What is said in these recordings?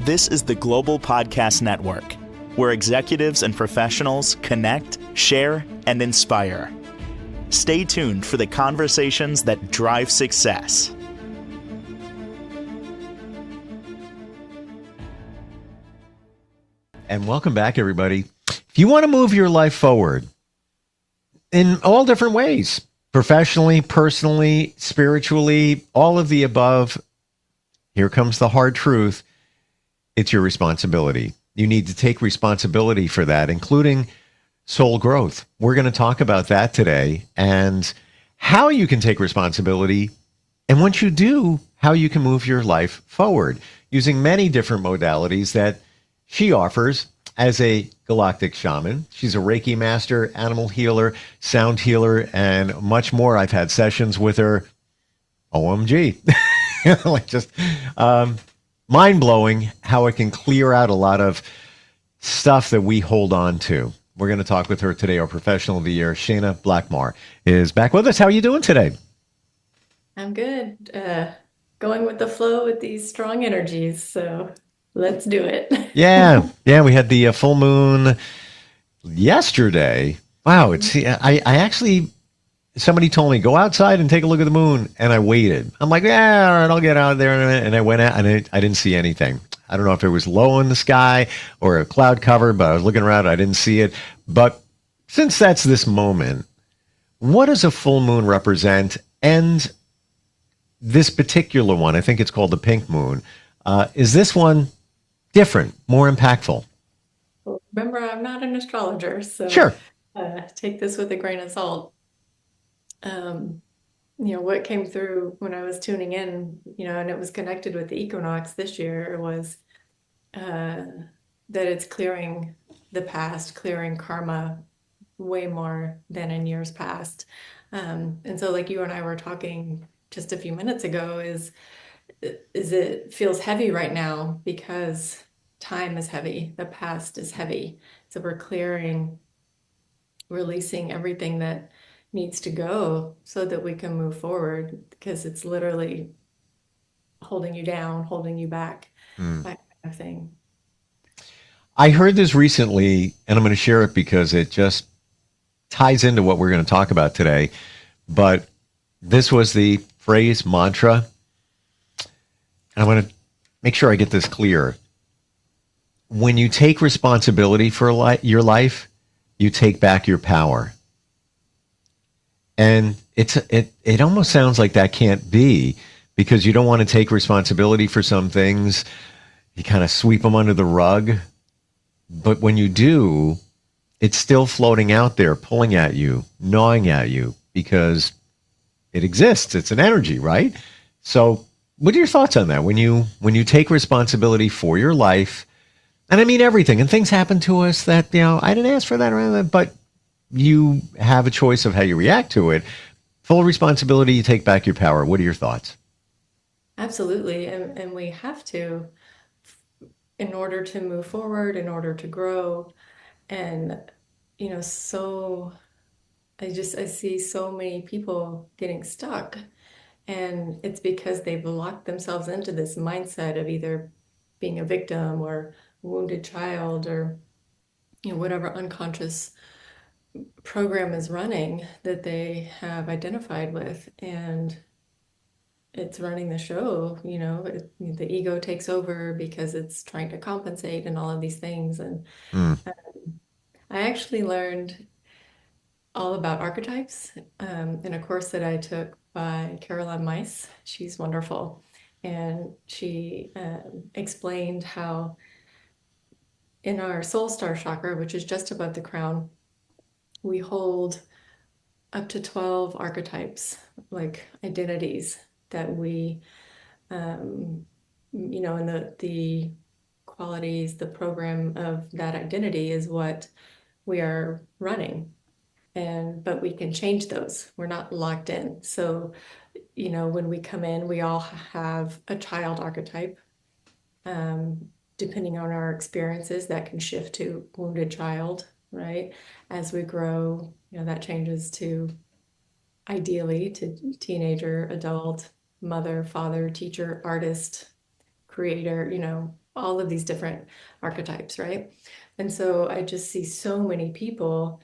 This is the Global Podcast Network, where executives and professionals connect, share, and inspire. Stay tuned for the conversations that drive success. And welcome back, everybody. If you want to move your life forward in all different ways, professionally, personally, spiritually, all of the above, here comes the hard truth. It's your responsibility. You need to take responsibility for that, including soul growth. We're going to talk about that today and how you can take responsibility. And once you do, how you can move your life forward using many different modalities that she offers as a galactic shaman. She's a Reiki master, animal healer, sound healer, and much more. I've had sessions with her. OMG. Just mind-blowing how it can clear out a lot of stuff that we hold on to. We're going to talk with her today. Our professional of the year, Shayna Blackmar, is back with us. How are you doing today? I'm good. Going with the flow with these strong energies. So let's do it. Yeah. We had the full moon yesterday. Wow. I actually, somebody told me, go outside and take a look at the moon. And I waited. I'm like, yeah, all right, I'll get out there in a minute. And I went out and I didn't see anything. I don't know if it was low in the sky or a cloud cover, but I was looking around. I didn't see it. But since that's this moment, what does a full moon represent? And this particular one, I think it's called the pink moon. Is this one different, more impactful? Well, remember, I'm not an astrologer, so Sure. Take this with a grain of salt. What came through when I was tuning in, and it was connected with the equinox this year was that it's clearing the past, clearing karma way more than in years past. And so like you and I were talking just a few minutes ago is it feels heavy right now because time is heavy, the past is heavy. So we're clearing, releasing everything that needs to go so that we can move forward, because it's literally holding you down, holding you back, that kind of thing. I heard this recently, and I'm going to share it because it just ties into what we're going to talk about today. But this was the phrase mantra. And I want to make sure I get this clear. When you take responsibility for your life, you take back your power. And it almost sounds like that can't be, because you don't want to take responsibility for some things. You kind of sweep them under the rug. But when you do, it's still floating out there, pulling at you, gnawing at you, because it exists. It's an energy, right? So what are your thoughts on that? When you take responsibility for your life, and I mean everything, and things happen to us that, I didn't ask for that or anything, but you have a choice of how you react to it. Full responsibility, you take back your power. What are your thoughts? Absolutely. And we have to, in order to move forward, in order to grow. And, so I see so many people getting stuck. And it's because they've locked themselves into this mindset of either being a victim or wounded child or, whatever unconscious program is running that they have identified with, and it's running the show. The ego takes over because it's trying to compensate and all of these things. And I actually learned all about archetypes in a course that I took by Caroline Mice. She's wonderful, and she explained how in our soul star chakra, which is just above the crown, we hold up to 12 archetypes, like identities that we, and the qualities, the program of that identity is what we are running. But we can change those. We're not locked in. So, when we come in, we all have a child archetype. Depending on our experiences, that can shift to wounded child, right? As we grow, that changes to ideally to teenager, adult, mother, father, teacher, artist, creator, all of these different archetypes, right? And so I just see so many people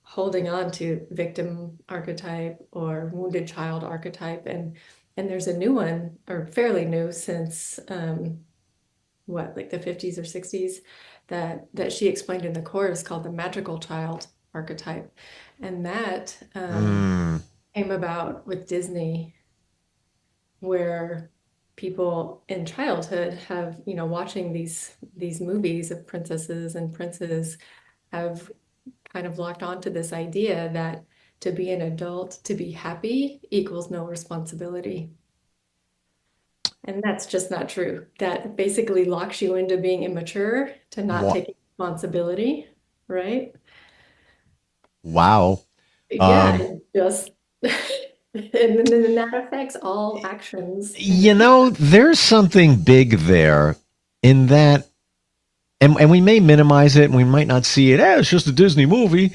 holding on to victim archetype or wounded child archetype, and there's a new one, or fairly new, since what, like the 50s or 60s, that she explained in the course, called the magical child archetype. And that Mm. came about with Disney, where people in childhood have, watching these movies of princesses and princes, have kind of locked onto this idea that to be an adult, to be happy, equals no responsibility. And that's just not true. That basically locks you into being immature, to not Wa- taking responsibility, right? Wow. Yeah, Um, it just and then that affects all actions in you the know, there's something big there in that, and we may minimize it and we might not see it. It's just a Disney movie.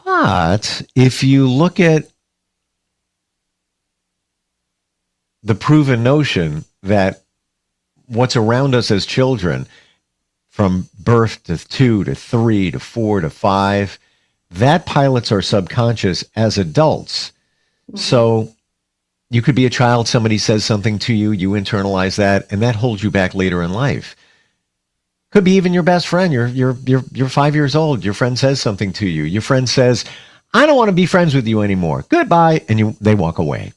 But if you look at the proven notion that what's around us as children, from birth to 2 to 3 to 4 to 5, that pilots our subconscious as adults. Mhm. So you could be a child, somebody says something to you, you internalize that, and that holds you back later in life. Could be even your best friend. You're 5 years old. Your friend says something to you. Your friend says, "I don't want to be friends with you anymore. Goodbye," and they walk away.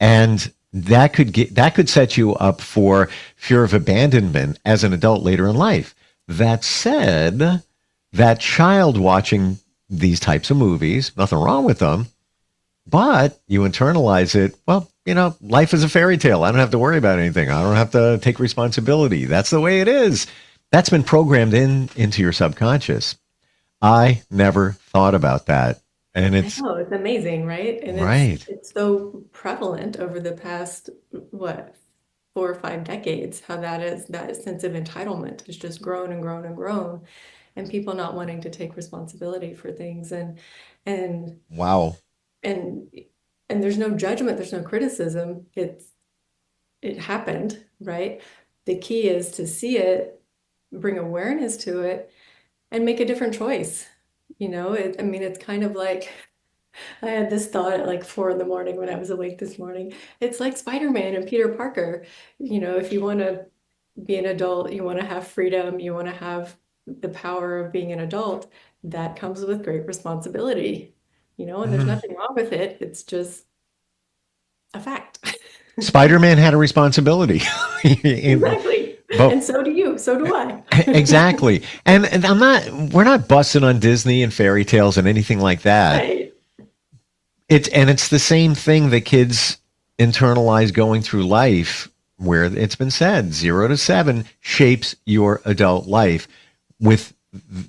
And that could set you up for fear of abandonment as an adult later in life. That said, that child watching these types of movies, nothing wrong with them, but you internalize it. Well, life is a fairy tale. I don't have to worry about anything. I don't have to take responsibility. That's the way it is. That's been programmed into your subconscious. I never thought about that. And I it's know, it's amazing, right? And it's right. it's so prevalent over the past, what, 4 or 5 decades, how that sense of entitlement has just grown and grown and grown, and people not wanting to take responsibility for things, and Wow. and and there's no judgment, there's no criticism. It happened, right? The key is to see it, bring awareness to it, and make a different choice. I mean, it's kind of like, I had this thought at like 4 in the morning when I was awake this morning. It's like Spider-Man and Peter Parker. If you want to be an adult, you want to have freedom, you want to have the power of being an adult, that comes with great responsibility, and there's Mhm. nothing wrong with it. It's just a fact. Spider-Man had a responsibility. Exactly. But And so do you, so do I. exactly. And we're not busting on Disney and fairy tales and anything like that. Right. It's the same thing that kids internalize going through life, where it's been said 0 to 7 shapes your adult life with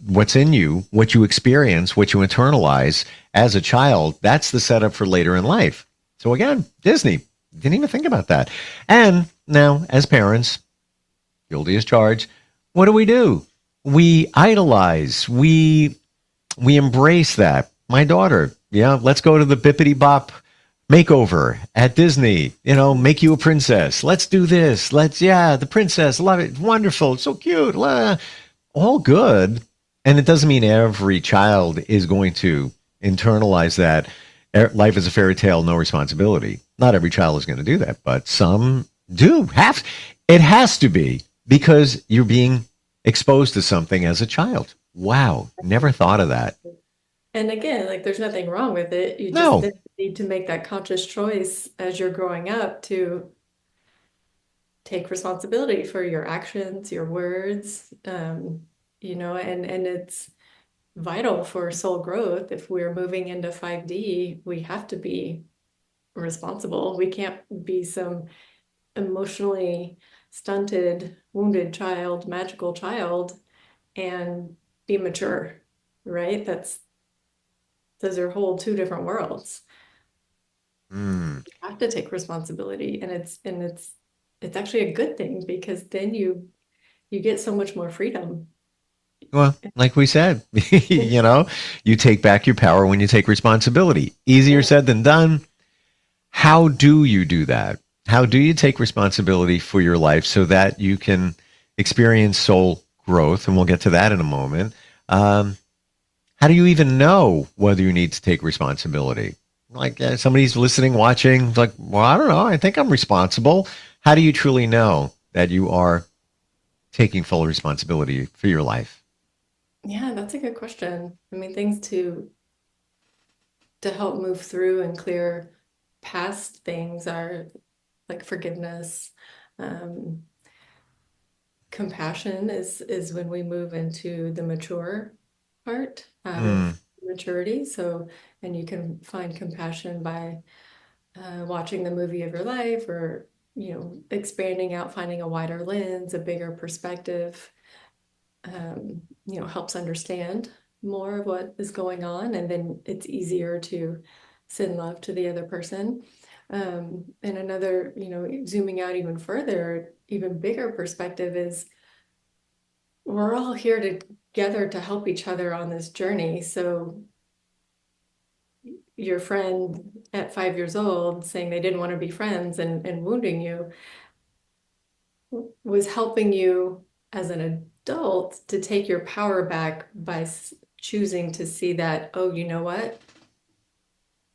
what's in you, what you experience, what you internalize as a child. That's the setup for later in life. So again, Disney didn't even think about that. And now, as parents, guilty as charged, what do? We idolize. We embrace that. My daughter, yeah, let's go to the Bippity Bop makeover at Disney. Make you a princess. Let's do this. The princess, love it. Wonderful. It's so cute. All good. And it doesn't mean every child is going to internalize that. Life is a fairy tale, no responsibility. Not every child is going to do that, but some do have. It has to be, because you're being exposed to something as a child. Wow. Never thought of that. And again, like, there's nothing wrong with it. You just No. then need to make that conscious choice as you're growing up to take responsibility for your actions, your words, and it's vital for soul growth. If we're moving into 5D, we have to be responsible. We can't be some emotionally stunted, wounded child, magical child, and be mature, right? Those are whole two different worlds. Mm. You have to take responsibility, and it's actually a good thing, because then you get so much more freedom. Well, like we said, you take back your power when you take responsibility. Easier Yeah. said than done. How do you do that? How do you take responsibility for your life so that you can experience soul growth? And we'll get to that in a moment. Um, how do you even know whether you need to take responsibility? Like somebody's listening, watching, like, well, I don't know. I think I'm responsible. How do you truly know that you are taking full responsibility for your life? Yeah, that's a good question. I mean, things to help move through and clear past things are like forgiveness. Um, Compassion is when we move into the mature part out Mm, of maturity. So, and you can find compassion by watching the movie of your life, or expanding out, finding a wider lens, a bigger perspective. Helps understand more of what is going on, and then it's easier to send love to the other person. And another, zooming out even further, even bigger perspective is we're all here together to help each other on this journey. So your friend at 5 years old saying they didn't want to be friends and wounding you was helping you as an adult to take your power back by choosing to see that, oh, you know what?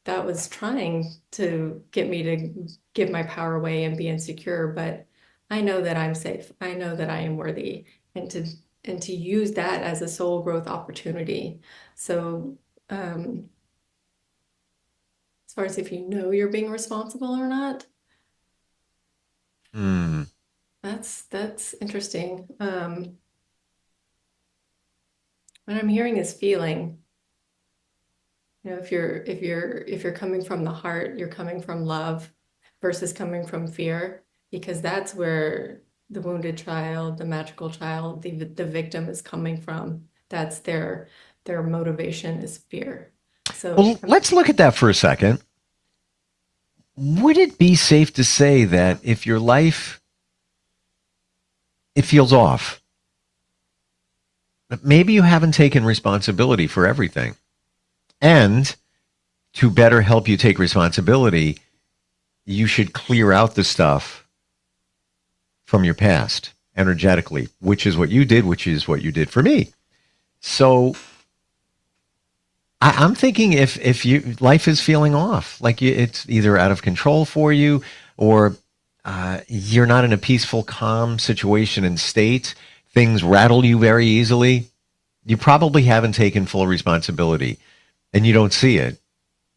That was trying to get me to give my power away and be insecure, but I know that I'm safe. I know that I am worthy, and to use that as a soul growth opportunity. So, as far as if you know you're being responsible or not, mm, that's interesting. What I'm hearing is feeling. If you're coming from the heart, you're coming from love versus coming from fear, because that's where the wounded child, the magical child, the victim is coming from. That's their motivation is fear. So well, let's look at that for a second. Would it be safe to say that if your life it feels off, maybe you haven't taken responsibility for everything? And to better help you take responsibility, you should clear out the stuff from your past energetically, which is what you did, which is what you did for me. So I'm thinking if you life is feeling off, like it's either out of control for you, or you're not in a peaceful, calm situation and state, things rattle you very easily. You probably haven't taken full responsibility, and you don't see it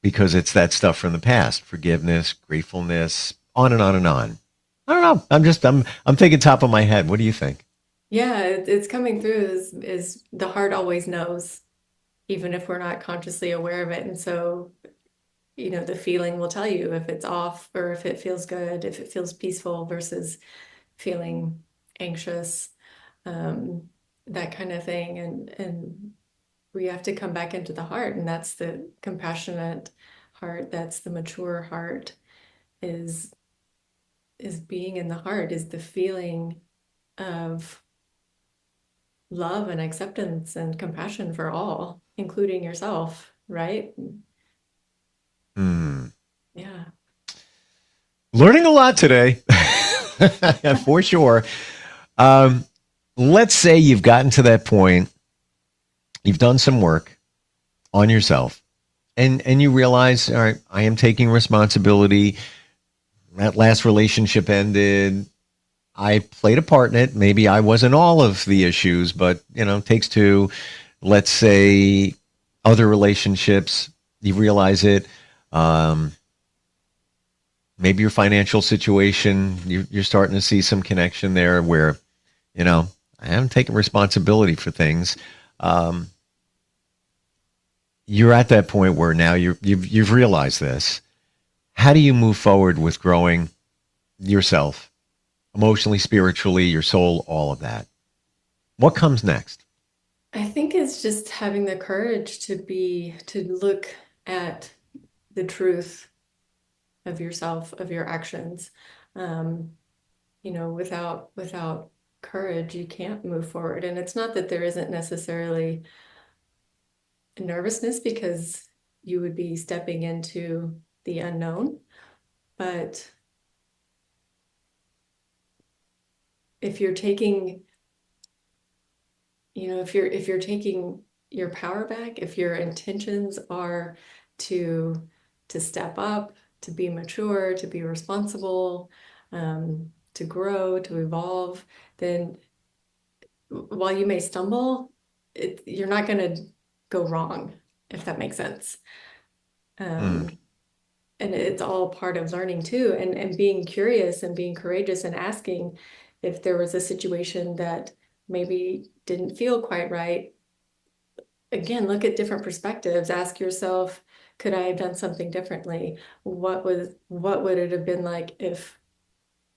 because it's that stuff from the past: forgiveness, gratefulness, on and on and on. I don't know. I'm thinking top of my head. What do you think? yeah, it's coming through is the heart always knows, even if we're not consciously aware of it. And so, the feeling will tell you if it's off or if it feels good, if it feels peaceful versus feeling anxious, um, that kind of thing. And we have to come back into the heart, and that's the compassionate heart. That's the mature heart. Is is being in the heart, is the feeling of love and acceptance and compassion for all, including yourself, right? Hmm. Yeah. Learning a lot today, for sure. Um, let's say you've gotten to that point, you've done some work on yourself, and you realize, all right, I am taking responsibility. That last relationship ended. I played a part in it. Maybe I wasn't all of the issues, but it takes two. Let's say other relationships, you realize it. Um, maybe your financial situation, you're starting to see some connection there where, you know, I haven't taken responsibility for things. Um, you're at that point where now you've realized this. How do you move forward with growing yourself emotionally, spiritually, your soul, all of that? What comes next? I think it's just having the courage to look at the truth of yourself, of your actions. Um, without courage, you can't move forward. And it's not that there isn't necessarily nervousness, because you would be stepping into the unknown, but if you're taking, if you're taking your power back, if your intentions are to step up, to be mature, to be responsible, to grow, to evolve, then while you may stumble, you're not going to go wrong, if that makes sense. Mm. And it's all part of learning too, and being curious and being courageous and asking if there was a situation that maybe didn't feel quite right. Again, look at different perspectives. Ask yourself, could I have done something differently? What would it have been like if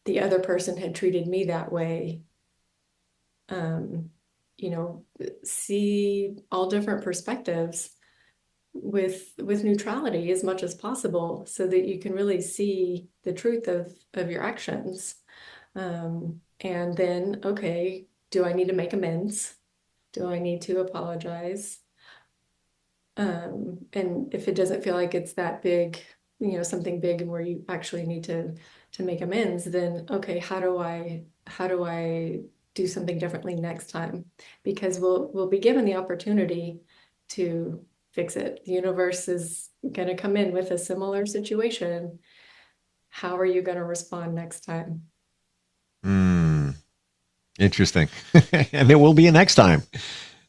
the other person had treated me that way? Um, See all different perspectives with neutrality as much as possible so that you can really see the truth of your actions. And then, okay, do I need to make amends? Do I need to apologize? And if it doesn't feel like it's that big, something big and where you actually need to make amends, then okay, how do I do something differently next time? Because we'll be given the opportunity to fix it. The universe is going to come in with a similar situation. How are you going to respond next time? Mm. Interesting. And there will be a next time.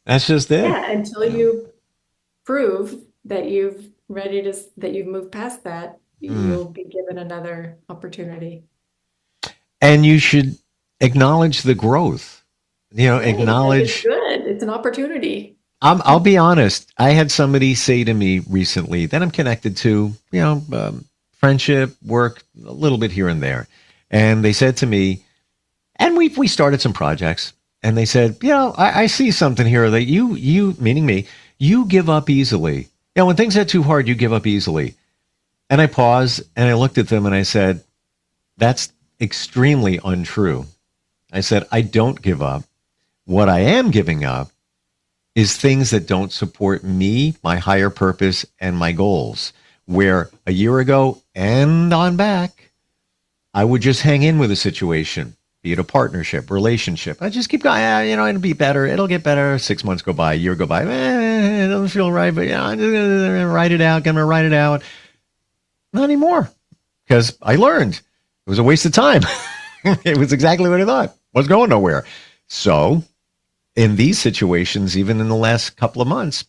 That's just it. Yeah, until You know. you prove that you've moved past that, Mm. you'll be given another opportunity. And you should acknowledge the growth. Right. Like it's Acknowledge. good. It's an opportunity. I'll be honest. I had somebody say to me recently that I'm connected to, friendship, work, a little bit here and there. And they said to me, and we started some projects, and they said, I see something here that you, meaning me, you give up easily. When things get too hard, you give up easily. And I paused and I looked at them and I said, that's extremely untrue. I said, I don't give up. What I am giving up is things that don't support me, my higher purpose, and my goals. Where a year ago and on back, I would just hang in with a situation, be it a partnership, relationship. I just keep going, it'll be better. It'll get better. 6 months go by, a year go by. It doesn't feel right, but I'm just going to write it out. Going to write it out. Not anymore, because I learned it was a waste of time. It was exactly what I thought. Was going nowhere. So in these situations, even in the last couple of months,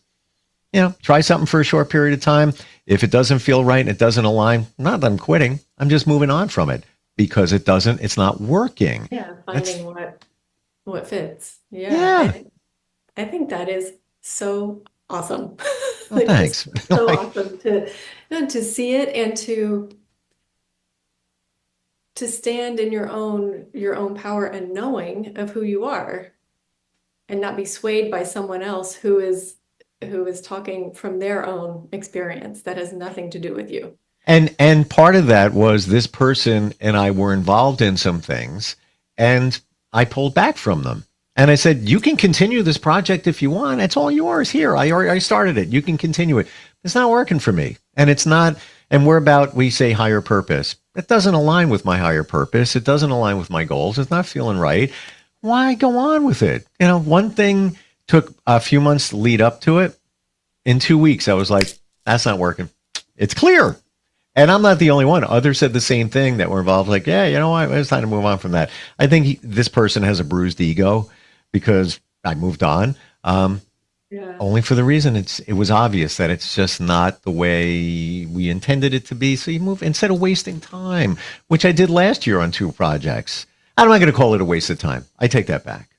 try something for a short period of time. If it doesn't feel right and it doesn't align, not that I'm quitting. I'm just moving on from it because it's not working. Yeah, finding what fits. Yeah. Yeah. I think that is so awesome. Well, Like just thanks. so Like, awesome to see it and to stand in your own power and knowing of who you are and not be swayed by someone else who is talking from their own experience that has nothing to do with you. and part of that was this person and I were involved in some things, and I pulled back from them. And I said, you can continue this project if you want. It's all yours here. I started it. You can continue it. It's not working for me. And it's not, and we say higher purpose. It doesn't align with my higher purpose. It doesn't align with my goals. It's not feeling right. Why go on with it? One thing took a few months to lead up to it. In 2 weeks, I was like, that's not working. It's clear. And I'm not the only one. Others said the same thing that were involved. Like, yeah, you know what? It's time to move on from that. I think this person has a bruised ego because I moved on. Yeah. Only for the reason it was obvious that it's just not the way we intended it to be. So you move instead of wasting time, which I did last year on 2 projects. I'm not going to call it a waste of time. I take that back.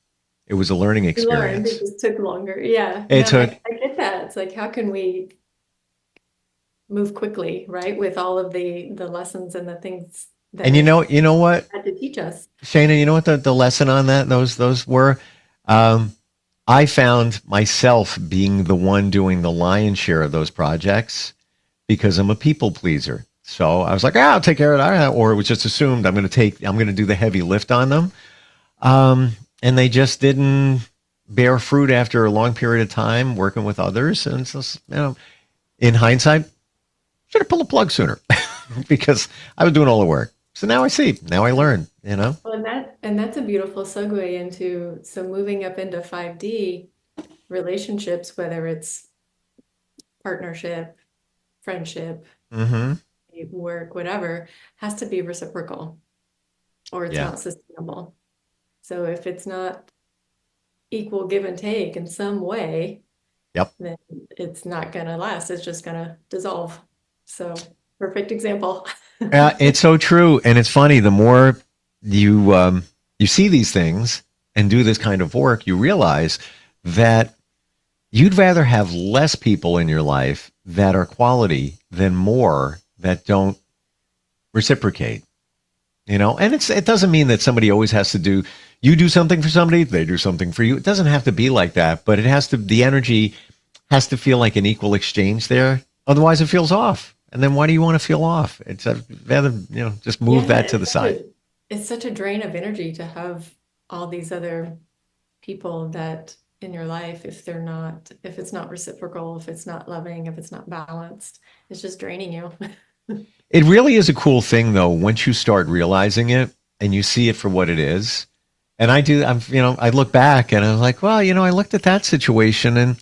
It was a learning You learned, experience. it just took longer. Yeah. It No, took, I get that. It's like, how can we move quickly, right? With all of the lessons and the things that and it you know what, had to teach us. Shayna, you know what the lesson on those were? I found myself being the one doing the lion's share of those projects because I'm a people pleaser. So I was like, I'll take care of that. Or it was just assumed I'm going to do the heavy lift on them. And they just didn't bear fruit after a long period of time working with others. And so, in hindsight, should have pulled the plug sooner because I was doing all the work. So now I see, now I learn, Well, And that's a beautiful segue into, so moving up into 5D relationships, whether it's partnership, friendship, Mm-hmm. work, whatever, has to be reciprocal or it's Yeah. not sustainable. So if it's not equal give and take in some way, Yep. then it's not going to last. It's just going to dissolve. So, perfect example. It's so true, and it's funny. The more you see these things and do this kind of work, you realize that you'd rather have less people in your life that are quality than more that don't reciprocate. And it doesn't mean that somebody always has to do. You do something for somebody, they do something for you. It doesn't have to be like that, but it has to. The energy has to feel like an equal exchange there. Otherwise, it feels off. And then why do you want to feel off? It's rather, just move Yeah, that to the side. it's such a drain of energy to have all these other people that in your life, if it's not reciprocal, if it's not loving, if it's not balanced, it's just draining you. It really is a cool thing, though, once you start realizing it and you see it for what it is. And I do, I look back and I was like, well, I looked at that situation and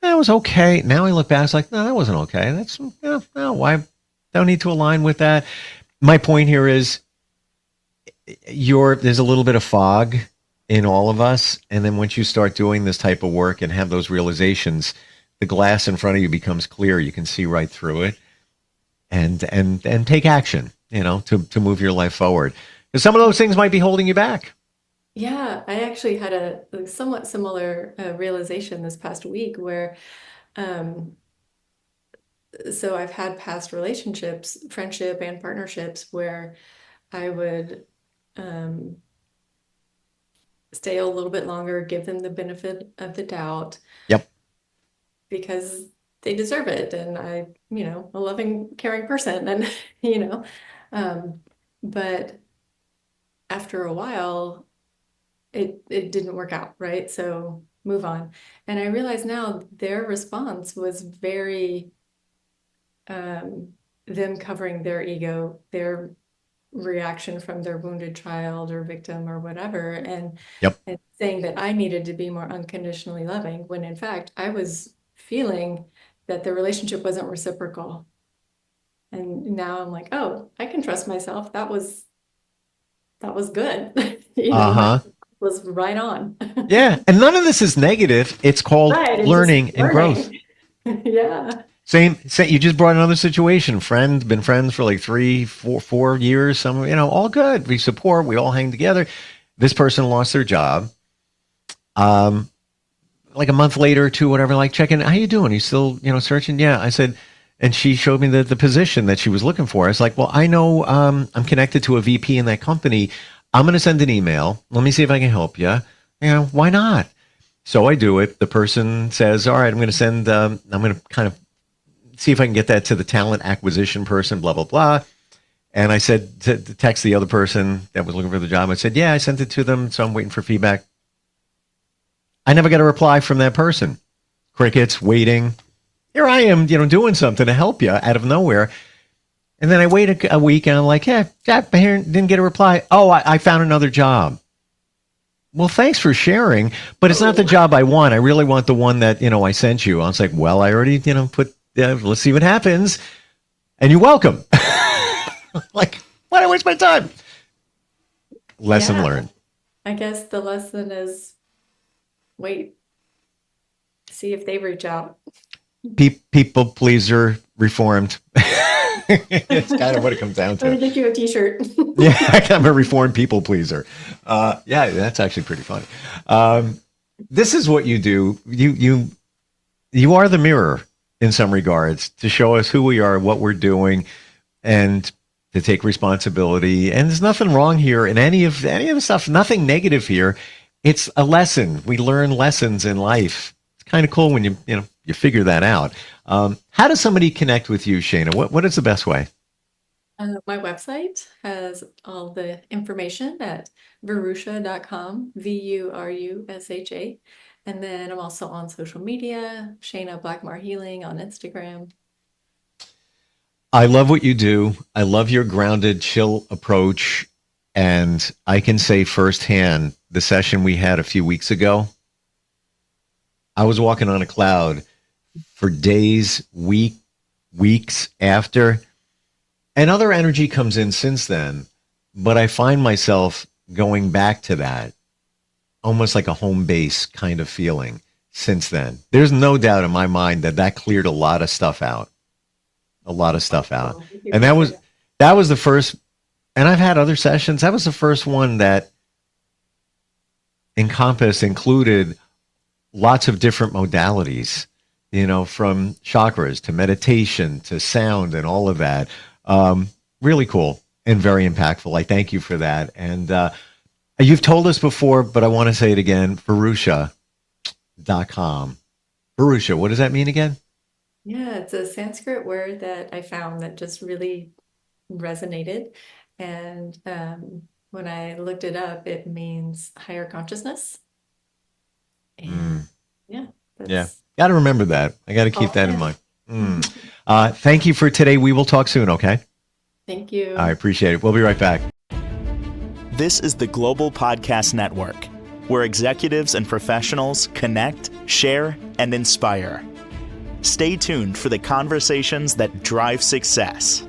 that was okay. Now I look back, it's like, no, that wasn't okay. That's, no, why? Don't need to align with that. My point here is there's a little bit of fog in all of us. And then once you start doing this type of work and have those realizations, the glass in front of you becomes clear. You can see right through it and take action, to move your life forward. Because some of those things might be holding you back. Yeah, I actually had a somewhat similar realization this past week where, um, so I've had past relationships, friendship and partnerships where I would um, stay a little bit longer, give them the benefit of the doubt Yep. because they deserve it. And a loving, caring person. And, you know, um, but after a while, it didn't work out, right? So move on. And I realize now their response was very um, them covering their ego, their reaction from their wounded child or victim or whatever, Yep. and saying that I needed to be more unconditionally loving, when in fact I was feeling that the relationship wasn't reciprocal. And now I'm like, oh, I can trust myself. That was good. My Uh-huh. was right on. Yeah. And none of this is negative. It's called Right, it's just learning and growth. learning. Yeah. Same. You just brought another situation. Been friends for like 3, 4 years. Some, all good. We support. We all hang together. This person lost their job. Um, like a month later or two, whatever. Like checking, how you doing? You still, searching? Yeah. I said, and she showed me the position that she was looking for. I was like, well, I know I'm connected to a VP in that company. I'm going to send an email. Let me see if I can help you. Why not? So I do it. The person says, all right, I'm going to send. I'm going to kind of see if I can get that to the talent acquisition person, blah, blah, blah. And I said to text the other person that was looking for the job. I said, yeah, I sent it to them. So I'm waiting for feedback. I never got a reply from that person. Crickets, waiting. Here I am, doing something to help you out of nowhere. And then I wait a week and I'm like, yeah, didn't get a reply. Oh, I found another job. Well, thanks for sharing, but it's not the job I want. I really want the one that, I sent you. I was like, well, I already, let's see what happens. And you're welcome. Like, why do I waste my time? Lesson Yeah. learned. I guess the lesson is wait, see if they reach out. People pleaser reformed. It's kind of what it comes down Let me to. get you a t-shirt. Yeah, I'm a reformed people pleaser. Yeah, that's actually pretty funny. This is what you do. You are the mirror in some regards to show us who we are, what we're doing, and to take responsibility. And there's nothing wrong here in any of the stuff. Nothing negative here. It's a lesson. We learn lessons in life. It's kind of cool when you figure that out. How does somebody connect with you, Shayna? What is the best way? My website has all the information at vurusha.com, Vurusha. And then I'm also on social media, Shayna Blackmar Healing on Instagram. I love what you do. I love your grounded, chill approach. And I can say firsthand, the session we had a few weeks ago, I was walking on a cloud for days, weeks after, and other energy comes in since then. But I find myself going back to that, almost like a home base kind of feeling since then. There's no doubt in my mind that cleared a lot of stuff out, Thank you And for that was the first. And I've had other sessions. That was the first one that included lots of different modalities, from chakras to meditation to sound and all of that. Really cool and very impactful. I thank you for that. And you've told us before, but I want to say it again, Vurusha.com. Vurusha, what does that mean again? Yeah, it's a Sanskrit word that I found that just really resonated. And when I looked it up, it means higher consciousness. And yeah, Yeah. that's Got to remember that. I got to keep that in yeah. mind. Thank you for today. We will talk soon, okay? Thank you. I appreciate it. We'll be right back. This is the Global Podcast Network, where executives and professionals connect, share, and inspire. Stay tuned for the conversations that drive success.